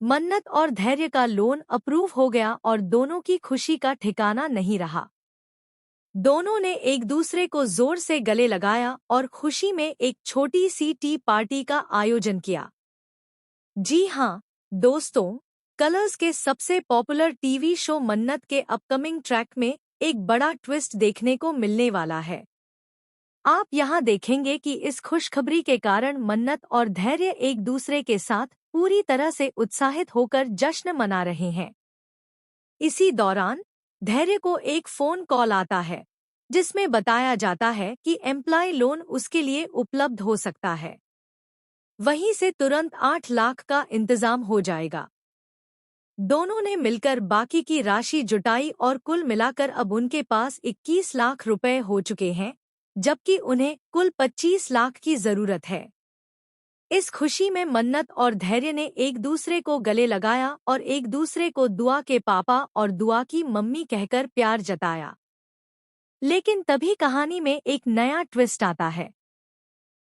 मन्नत और धैर्य का लोन अप्रूव हो गया और दोनों की खुशी का ठिकाना नहीं रहा। दोनों ने एक दूसरे को जोर से गले लगाया और खुशी में एक छोटी सी टी पार्टी का आयोजन किया। जी हाँ दोस्तों, कलर्स के सबसे पॉपुलर टीवी शो मन्नत के अपकमिंग ट्रैक में एक बड़ा ट्विस्ट देखने को मिलने वाला है। आप यहाँ देखेंगे कि इस खुशखबरी के कारण मन्नत और धैर्य एक दूसरे के साथ पूरी तरह से उत्साहित होकर जश्न मना रहे हैं। इसी दौरान धैर्य को एक फोन कॉल आता है जिसमें बताया जाता है कि एम्प्लॉय लोन उसके लिए उपलब्ध हो सकता है। वहीं से तुरंत 8 लाख का इंतजाम हो जाएगा। दोनों ने मिलकर बाकी की राशि जुटाई और कुल मिलाकर अब उनके पास 21 लाख रुपए हो चुके हैं, जबकि उन्हें कुल 25 लाख की जरूरत है। इस खुशी में मन्नत और धैर्य ने एक दूसरे को गले लगाया और एक दूसरे को दुआ के पापा और दुआ की मम्मी कहकर प्यार जताया। लेकिन तभी कहानी में एक नया ट्विस्ट आता है।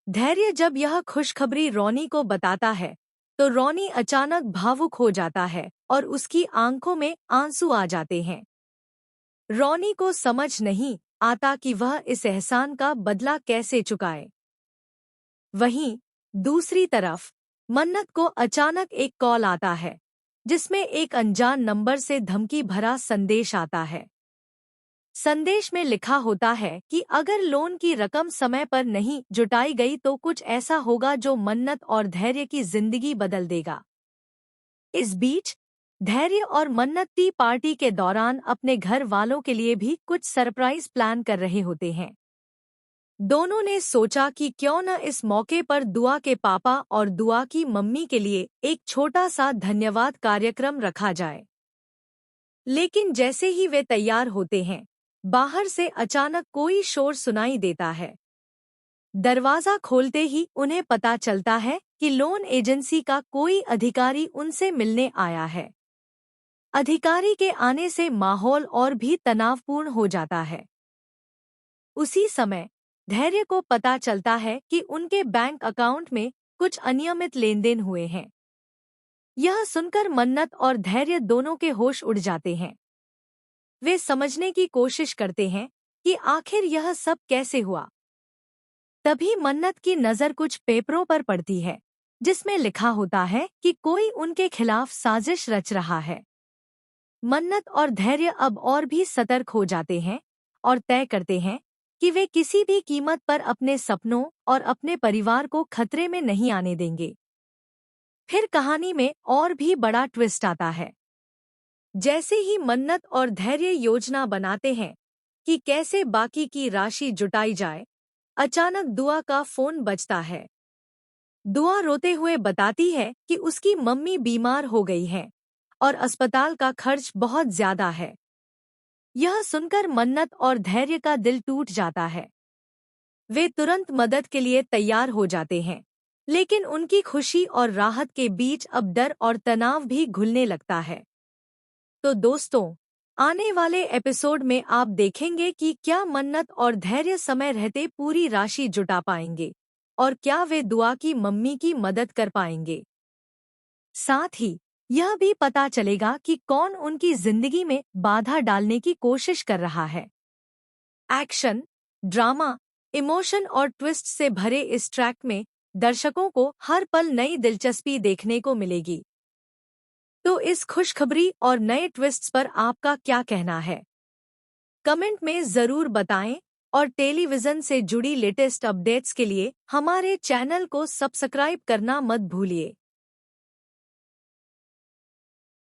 धैर्य जब यह खुशखबरी रोनी को बताता है तो रोनी अचानक भावुक हो जाता है और उसकी आंखों में आंसू आ जाते हैं। रोनी को समझ नहीं आता कि वह इस एहसान का बदला कैसे चुकाए। वहीं दूसरी तरफ मन्नत को अचानक एक कॉल आता है जिसमें एक अनजान नंबर से धमकी भरा संदेश आता है। संदेश में लिखा होता है कि अगर लोन की रकम समय पर नहीं जुटाई गई तो कुछ ऐसा होगा जो मन्नत और धैर्य की जिंदगी बदल देगा। इस बीच धैर्य और मन्नत टी पार्टी के दौरान अपने घर वालों के लिए भी कुछ सरप्राइज प्लान कर रहे होते हैं। दोनों ने सोचा कि क्यों न इस मौके पर दुआ के पापा और दुआ की मम्मी के लिए एक छोटा सा धन्यवाद कार्यक्रम रखा जाए। लेकिन जैसे ही वे तैयार होते हैं, बाहर से अचानक कोई शोर सुनाई देता है। दरवाजा खोलते ही उन्हें पता चलता है कि लोन एजेंसी का कोई अधिकारी उनसे मिलने आया है। अधिकारी के आने से माहौल और भी तनावपूर्ण हो जाता है। उसी समय धैर्य को पता चलता है कि उनके बैंक अकाउंट में कुछ अनियमित लेनदेन हुए हैं। यह सुनकर मन्नत और धैर्य दोनों के होश उड़ जाते हैं। वे समझने की कोशिश करते हैं कि आखिर यह सब कैसे हुआ। तभी मन्नत की नज़र कुछ पेपरों पर पड़ती है जिसमें लिखा होता है कि कोई उनके खिलाफ साजिश रच रहा है। मन्नत और धैर्य अब और भी सतर्क हो जाते हैं और तय करते हैं कि वे किसी भी कीमत पर अपने सपनों और अपने परिवार को खतरे में नहीं आने देंगे। फिर कहानी में और भी बड़ा ट्विस्ट आता है। जैसे ही मन्नत और धैर्य योजना बनाते हैं कि कैसे बाकी की राशि जुटाई जाए, अचानक दुआ का फोन बजता है। दुआ रोते हुए बताती है कि उसकी मम्मी बीमार हो गई है और अस्पताल का खर्च बहुत ज्यादा है। यह सुनकर मन्नत और धैर्य का दिल टूट जाता है। वे तुरंत मदद के लिए तैयार हो जाते हैं, लेकिन उनकी खुशी और राहत के बीच अब डर और तनाव भी घुलने लगता है। तो दोस्तों, आने वाले एपिसोड में आप देखेंगे कि क्या मन्नत और धैर्य समय रहते पूरी राशि जुटा पाएंगे और क्या वे दुआ की मम्मी की मदद कर पाएंगे। साथ ही यह भी पता चलेगा कि कौन उनकी जिंदगी में बाधा डालने की कोशिश कर रहा है। एक्शन, ड्रामा, इमोशन और ट्विस्ट से भरे इस ट्रैक में दर्शकों को हर पल नई दिलचस्पी देखने को मिलेगी। तो इस खुशखबरी और नए ट्विस्ट्स पर आपका क्या कहना है? कमेंट में ज़रूर बताएं और टेलीविज़न से जुड़ी लेटेस्ट अपडेट्स के लिए हमारे चैनल को सब्सक्राइब करना मत भूलिए।